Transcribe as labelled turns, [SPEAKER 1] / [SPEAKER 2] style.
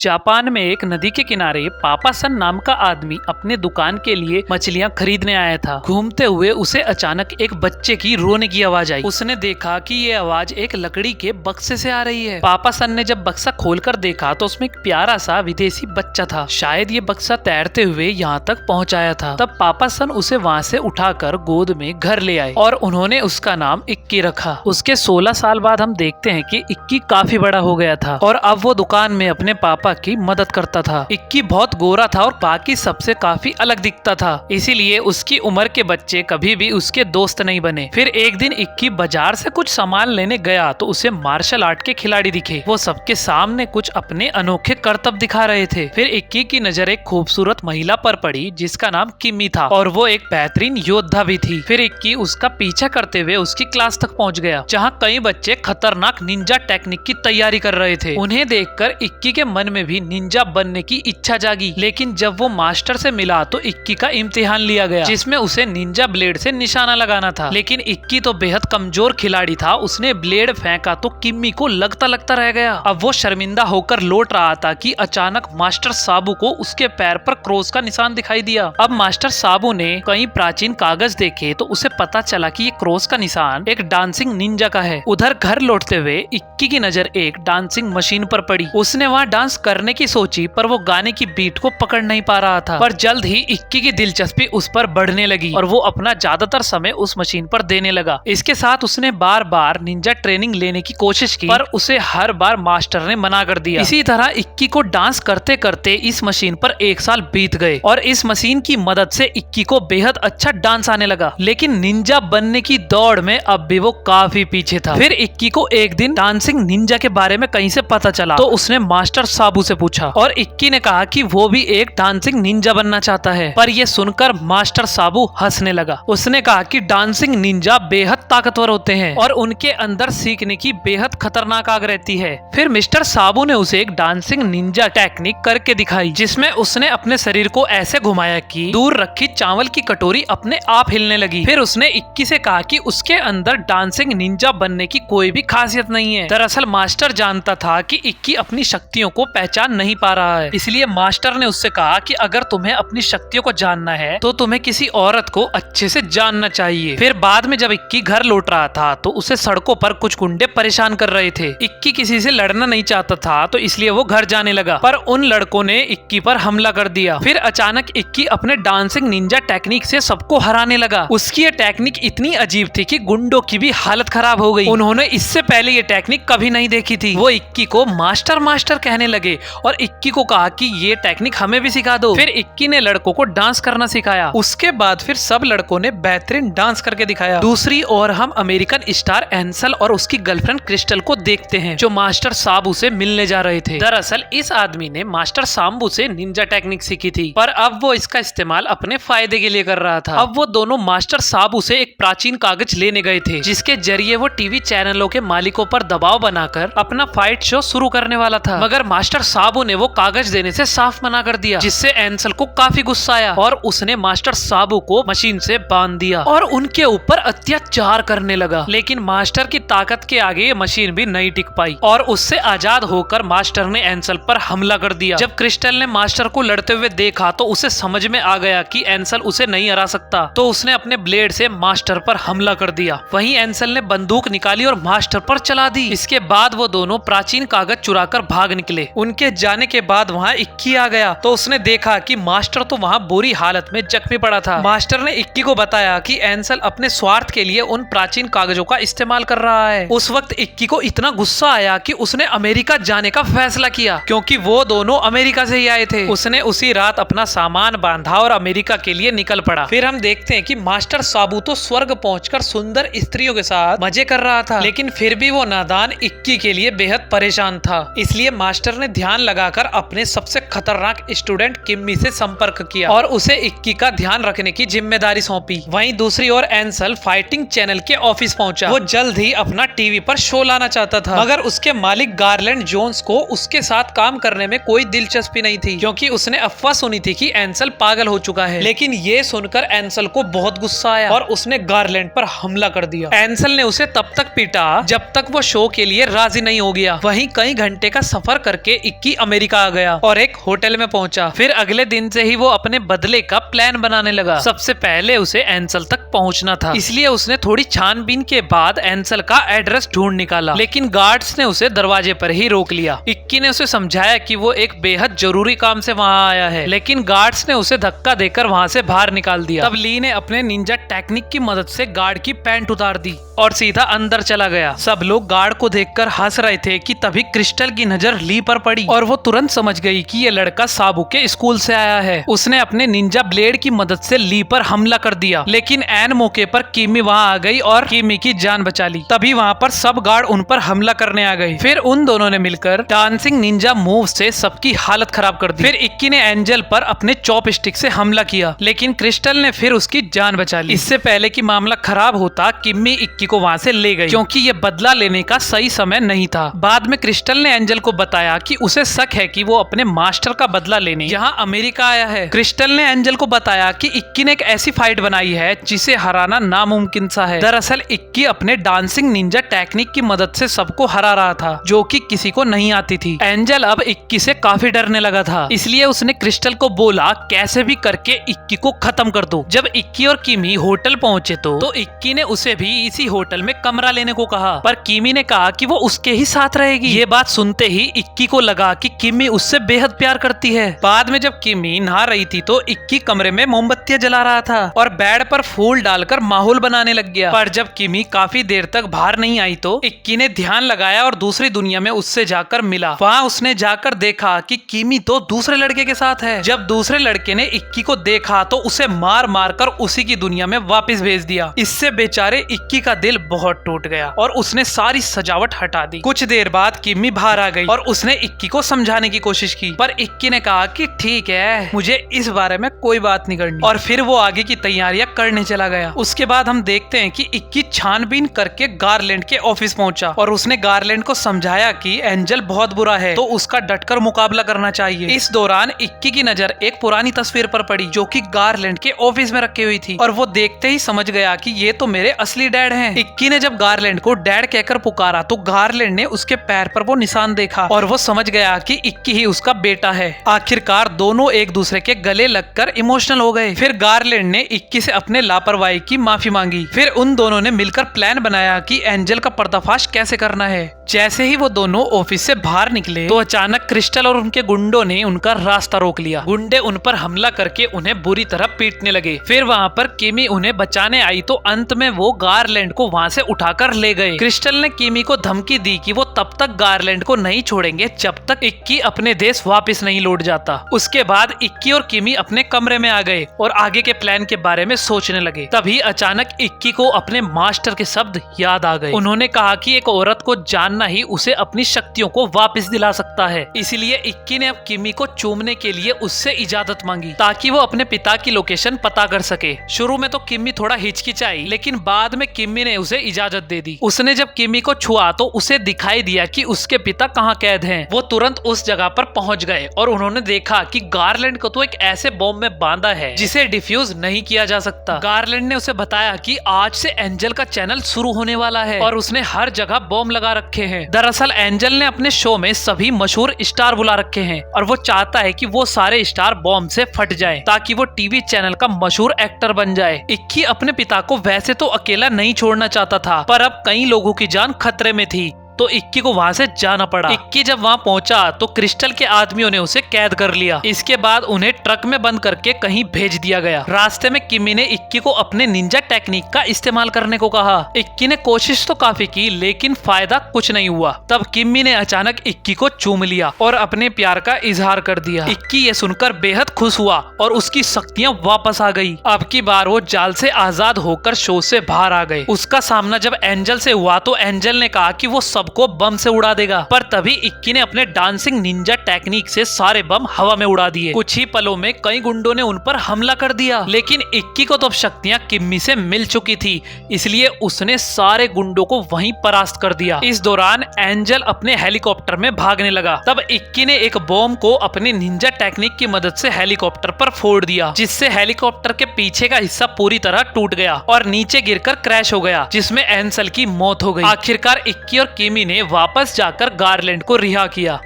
[SPEAKER 1] Japan में एक नदी के किनारे पापा सन नाम का आदमी अपने दुकान के लिए मछलियां खरीदने आया था। घूमते हुए उसे अचानक एक बच्चे की रोने की आवाज आई। उसने देखा कि ये आवाज एक लकड़ी के बक्से से आ रही है। पापा सन ने जब बक्सा खोलकर देखा तो उसमें एक प्यारा सा विदेशी बच्चा था। शायद ये बक्सा तैरते हुए यहाँ तक पहुँचाया था। तब पापा सन उसे वहाँ से उठाकर गोद में घर ले आए और उन्होंने उसका नाम इक्की रखा। उसके 16 साल बाद हम देखते हैं कि इक्की काफी बड़ा हो गया था और अब वो दुकान में अपने पापा की मदद करता था। इक्की बहुत गोरा था और बाकी सबसे काफी अलग दिखता था, इसीलिए उसकी उम्र के बच्चे कभी भी उसके दोस्त नहीं बने। फिर एक दिन इक्की बाजार से कुछ सामान लेने गया तो उसे मार्शल आर्ट के खिलाड़ी दिखे। वो सबके सामने कुछ अपने अनोखे करतब दिखा रहे थे। फिर इक्की की नजर एक खूबसूरत महिला पर पड़ी जिसका नाम किम्मी था और वो एक बेहतरीन योद्धा भी थी। फिर इक्की उसका पीछा करते हुए उसकी क्लास तक पहुंच गया, जहाँ कई बच्चे खतरनाक निंजा टेक्निक की तैयारी कर रहे थे। उन्हें देखकर इक्की के मन में भी निंजा बनने की इच्छा जागी। लेकिन जब वो मास्टर से मिला तो इक्की का इम्तिहान लिया गया, जिसमें उसे निंजा ब्लेड से निशाना लगाना था। लेकिन इक्की तो बेहद कमजोर खिलाड़ी था। उसने ब्लेड फेंका तो किम्मी को लगता लगता रह गया। अब वो शर्मिंदा होकर लौट रहा था कि अचानक मास्टर साबू को उसके पैर पर क्रॉस का निशान दिखाई दिया। अब मास्टर साबू ने कई प्राचीन कागज देखे तो उसे पता चला कि ये क्रॉस का निशान एक डांसिंग निंजा का है। उधर घर लौटते हुए इक्की की नजर एक डांसिंग मशीन पर पड़ी। उसने वहाँ डांस करने की सोची पर वो गाने की बीट को पकड़ नहीं पा रहा था। पर जल्द ही इक्की की दिलचस्पी उस पर बढ़ने लगी और वो अपना ज्यादातर समय उस मशीन पर देने लगा। इसके साथ उसने बार बार निंजा ट्रेनिंग लेने की कोशिश की पर उसे हर बार मास्टर ने मना कर दिया। इसी तरह इक्की को डांस करते करते इस मशीन पर 1 साल बीत गए और इस मशीन की मदद से इक्की को बेहद अच्छा डांस आने लगा। लेकिन निंजा बनने की दौड़ में अब भी वो काफी पीछे था। फिर इक्की को एक दिन डांसिंग निंजा के बारे में कहीं से पता चला तो उसने मास्टर साबू से पूछा और इक्की ने कहा कि वो भी एक डांसिंग निंजा बनना चाहता है। पर ये सुनकर मास्टर साबू हंसने लगा। उसने कहा कि डांसिंग निंजा बेहद ताकतवर होते हैं और उनके अंदर सीखने की बेहद खतरनाक आग रहती है। फिर मिस्टर साबू ने उसे एक डांसिंग निंजा टेक्निक करके दिखाई, जिसमें उसने अपने शरीर को ऐसे घुमाया कि दूर रखी चावल की कटोरी अपने आप हिलने लगी। फिर उसने इक्की से कहा कि उसके अंदर डांसिंग निंजा बनने की कोई भी खासियत नहीं है। दरअसल मास्टर जानता था कि इक्की अपनी शक्तियों को पहचान नहीं पा रहा है, इसलिए मास्टर ने उससे कहा कि अगर तुम्हें अपनी शक्तियों को जानना है तो तुम्हें किसी औरत को अच्छे से जानना चाहिए। फिर बाद में जब इक्की घर लौट रहा था तो उसे सड़कों पर कुछ गुंडे परेशान कर रहे थे। इक्की किसी से लड़ना नहीं चाहता था तो इसलिए वो घर जाने लगा, पर उन लड़कों ने इक्की पर हमला कर दिया। फिर अचानक इक्की अपने डांसिंग निंजा टेक्निक से सबको हराने लगा। उसकी ये टेक्निक इतनी अजीब थी कि गुंडों की भी हालत खराब हो गई। उन्होंने इससे पहले ये टेक्निक कभी नहीं देखी थी। वो इक्की को मास्टर मास्टर कहने लगे और इक्की को कहा कि ये टेक्निक हमें भी सिखा दो। फिर इक्की ने लड़कों को डांस करना सिखाया। उसके बाद फिर सब लड़कों ने बेहतरीन डांस करके दिखाया। दूसरी ओर हम अमेरिकन स्टार एंसल और उसकी गर्लफ्रेंड क्रिस्टल को देखते हैं, जो मास्टर साबू से मिलने जा रहे थे। दरअसल इस आदमी ने मास्टर साबू से निंजा टेक्निक सीखी थी, पर अब वो इसका इस्तेमाल अपने फायदे के लिए कर रहा था। अब वो दोनों मास्टर साबू से एक प्राचीन कागज लेने गए थे, जिसके जरिए वो टीवी चैनलों के मालिकों पर दबाव बनाकर अपना फाइट शो शुरू करने वाला था। मगर मास्टर साबू ने वो कागज देने से साफ मना कर दिया, जिससे एंसल को काफी गुस्सा आया और उसने मास्टर साबू को मशीन से बांध दिया और उनके ऊपर अत्याचार करने लगा। लेकिन मास्टर की ताकत के आगे ये मशीन भी नहीं टिक पाई और उससे आजाद होकर मास्टर ने एंसल पर हमला कर दिया। जब क्रिस्टल ने मास्टर को लड़ते हुए देखा तो उसे समझ में आ गया कि एंसल उसे नहीं हरा सकता, तो उसने अपने ब्लेड से मास्टर पर हमला कर दिया। वहीं एंसल ने बंदूक निकाली और मास्टर पर चला दी। इसके बाद वो दोनों प्राचीन कागज चुराकर भाग निकले। उनके जाने के बाद वहाँ इक्की आ गया तो उसने देखा कि मास्टर तो वहाँ बुरी हालत में जख्मी पड़ा था। मास्टर ने इक्की को बताया कि एंसल अपने स्वार्थ के लिए उन प्राचीन कागजों का इस्तेमाल कर रहा है। उस वक्त इक्की को इतना गुस्सा आया कि उसने अमेरिका जाने का फैसला किया, क्योंकि वो दोनों अमेरिका से ही आए थे। उसने उसी रात अपना सामान बांधा और अमेरिका के लिए निकल पड़ा। फिर हम देखते हैं कि मास्टर साबू तो स्वर्ग पहुंचकर सुंदर स्त्रियों के साथ मजे कर रहा था, लेकिन फिर भी वो नादान इक्की के लिए बेहद परेशान था। इसलिए मास्टर ने ध्यान लगाकर अपने सबसे खतरनाक स्टूडेंट किम्मी से संपर्क किया और उसे इक्की का ध्यान रखने की जिम्मेदारी सौंपी। वहीं दूसरी ओर एंसल फाइटिंग चैनल के ऑफिस पहुंचा। वो जल्द ही अपना टीवी पर शो लाना चाहता था, मगर उसके मालिक गारलैंड जोन्स को उसके साथ काम करने में कोई दिलचस्पी नहीं थी, क्योंकि उसने अफवाह सुनी थी कि एंसल पागल हो चुका है। लेकिन ये सुनकर एंसल को बहुत गुस्सा आया और उसने गारलैंड पर हमला कर दिया। एंसल ने उसे तब तक पीटा जब तक वो शो के लिए राजी नहीं हो गया। वहीं कई घंटे का सफर करके इक्की अमेरिका आ गया और एक होटल में पहुंचा। फिर अगले दिन से ही वो अपने बदले का प्लान बनाने लगा। सबसे पहले उसे एंसल तक पहुंचना था, इसलिए उसने थोड़ी छानबीन के बाद एंसल का एड्रेस ढूंढ निकाला, लेकिन गार्ड्स ने उसे दरवाजे पर ही रोक लिया। इक्की ने उसे समझाया कि वो एक बेहद जरूरी काम से वहाँ आया है, लेकिन गार्ड्स ने उसे धक्का देकर वहाँ से बाहर निकाल दिया। तब ली ने अपने निंजा टेक्निक की मदद से गार्ड की पैंट उतार दी और सीधा अंदर चला गया। सब लोग गार्ड को देखकर हंस रहे थे कि तभी क्रिस्टल की नजर ली पर पड़ी और वो तुरंत समझ गई कि ये लड़का साबू के स्कूल से आया है। उसने अपने निंजा ब्लेड की मदद से ली पर हमला कर दिया, लेकिन एन मौके पर किमी वहाँ आ गई और किमी की जान बचा ली। तभी वहाँ पर सब गार्ड उन पर हमला करने आ गए। फिर उन दोनों ने मिलकर डांसिंग निंजा मूव से सबकी हालत खराब कर दी। फिर इक्की ने एंजल पर अपने चॉप स्टिक से हमला किया, लेकिन क्रिस्टल ने फिर उसकी जान बचा ली। इससे पहले कि मामला खराब होता, किमी इक्की को वहाँ से ले गई, क्योंकि ये बदला लेने का सही समय नहीं था। बाद में क्रिस्टल ने एंजल को बताया कि उसे शक है कि वो अपने मास्टर का बदला लेने यहाँ अमेरिका आया है। क्रिस्टल ने एंजल को बताया कि इक्की ने एक ऐसी फाइट बनाई है जिसे हराना नामुमकिन सा है। दरअसल इक्की अपने डांसिंग निंजा टेक्निक की मदद से सबको हरा रहा था, जो कि किसी को नहीं आती थी। एंजल अब इक्की से काफी डरने लगा था, इसलिए उसने क्रिस्टल को बोला कैसे भी करके इक्की को खत्म कर दो। जब इक्की और किमी होटल पहुंचे तो इक्की ने उसे भी इसी होटल में कमरा लेने को कहा, पर किमी ने कहा कि वो उसके ही साथ रहेगी। ये बात सुनते ही इक्की को लगा कि किमी उससे बेहद प्यार करती है। बाद में जब किमी नहा रही थी तो इक्की कमरे में मोमबत्तियां जला रहा था और बेड पर फूल डालकर माहौल बनाने लग गया। पर जब किमी काफी देर तक बाहर नहीं आई तो इक्की ने ध्यान लगाया और दूसरी दुनिया में उससे जाकर मिला। वहाँ उसने जाकर देखा कि किमी तो दूसरे लड़के के साथ है। जब दूसरे लड़के ने इक्की को देखा तो उसे मार मार कर उसी की दुनिया में वापस भेज दिया। इससे बेचारे इक्की का दिल बहुत टूट गया और उसने सारी सजावट हटा दी। कुछ देर बाद किमी बाहर आ गई और उसने इक्की को समझाने की कोशिश की, पर इक्की ने कहा कि ठीक है, मुझे इस बारे में कोई बात नहीं करनी, और फिर वो आगे की तैयारियां करने चला गया। उसके बाद हम देखते हैं कि इक्की छानबीन करके गारलैंड के ऑफिस पहुंचा और उसने गारलैंड को समझाया कि एंजल बहुत बुरा है तो उसका डटकर मुकाबला करना चाहिए। इस दौरान इक्की की नजर एक पुरानी तस्वीर पर पड़ी जो कि गारलैंड के ऑफिस में रखी हुई थी और वो देखते ही समझ गया कि ये तो मेरे असली डैड हैं। इक्की ने जब गारलैंड को डैड कहकर पुकारा तो गारलैंड ने उसके पैर पर वो निशान देखा और वो समझ गया कि इक्की ही उसका बेटा है। आखिरकार दोनों एक दूसरे के गले लगकर इमोशनल हो गए। फिर गारलैंड ने इक्की से अपने लापरवाही की माफी मांगी। फिर उन दोनों ने मिलकर प्लान बनाया कि एंजल का पर्दाफाश कैसे करना है। जैसे ही वो दोनों ऑफिस से बाहर निकले तो अचानक क्रिस्टल और उनके गुंडों ने उनका रास्ता रोक लिया। गुंडे उन पर हमला करके उन्हें बुरी तरह पीटने लगे। फिर वहाँ पर किमी उन्हें बचाने आई तो अंत में वो गारलैंड को वहाँ से उठाकर ले गए। क्रिस्टल ने किमी को धमकी दी कि वो तब तक गारलैंड को नहीं छोड़ेंगे जब तक इक्की अपने देश वापस नहीं लौट जाता। उसके बाद इक्की और किमी अपने कमरे में आ गए और आगे के प्लान के बारे में सोचने लगे। तभी अचानक इक्की को अपने मास्टर के शब्द याद आ गए। उन्होंने कहा कि एक औरत को जानना ही उसे अपनी शक्तियों को वापस दिला सकता है। इसलिए इक्की ने अब किमी को चूमने के लिए उससे इजाजत मांगी ताकि वो अपने पिता की लोकेशन पता कर सके। शुरू में तो किमी थोड़ा हिचकिचाई, लेकिन बाद में किमी ने उसे इजाजत दे दी। उसने जब किमी को छुआ तो उसे दिखाई दिया कि उसके पिता कहाँ कैद हैं। वो तुरंत उस जगह पर पहुंच गए और उन्होंने देखा कि गारलैंड को तो एक ऐसे बॉम्ब में बांधा है जिसे डिफ्यूज नहीं किया जा सकता। गारलैंड ने उसे बताया कि आज से एंजल का चैनल शुरू होने वाला है और उसने हर जगह बॉम्ब लगा रखे हैं। दरअसल एंजल ने अपने शो में सभी मशहूर स्टार बुला रखे हैं और वो चाहता है कि वो सारे स्टार बॉम्ब से फट जाएं ताकि वो टीवी चैनल का मशहूर एक्टर बन जाए। इक्की अपने पिता को वैसे तो अकेला नहीं छोड़ना चाहता था, पर अब कई लोगों की जान खतरे में थी तो इक्की को वहाँ से जाना पड़ा। इक्की जब वहाँ पहुँचा तो क्रिस्टल के आदमियों ने उसे कैद कर लिया। इसके बाद उन्हें ट्रक में बंद करके कहीं भेज दिया गया। रास्ते में किमी ने इक्की को अपने निंजा टेक्निक का इस्तेमाल करने को कहा। इक्की ने कोशिश तो काफी की लेकिन फायदा कुछ नहीं हुआ। तब किमी ने अचानक इक्की को चूम लिया और अपने प्यार का इजहार कर दिया। इक्की ये सुनकर बेहद खुश हुआ और उसकी शक्तियाँ वापस आ गई। अब की बार वो जाल से आजाद होकर शो से बाहर आ गए। उसका सामना जब एंजल से हुआ तो एंजल ने कहा कि वो सब को बम से उड़ा देगा, पर तभी इक्की ने अपने डांसिंग निंजा टेक्निक से सारे बम हवा में उड़ा दिए। कुछ ही पलों में कई गुंडों ने उन पर हमला कर दिया, लेकिन इक्की को तो अब शक्तियां किम्मी से मिल चुकी थी, इसलिए उसने सारे गुंडों को वहीं परास्त कर दिया। इस दौरान एंजल अपने हेलीकॉप्टर में भागने लगा। तब इक्की ने एक बॉम्ब को अपने निंजा टेक्निक की मदद से हेलीकॉप्टर पर फोड़ दिया, जिससे हेलीकॉप्टर के पीछे का हिस्सा पूरी तरह टूट गया और नीचे गिरकर क्रैश हो गया, जिसमें एंसल की मौत हो गई। आखिरकार इक्की और किमी ने वापस जाकर गारलैंड को रिहा किया।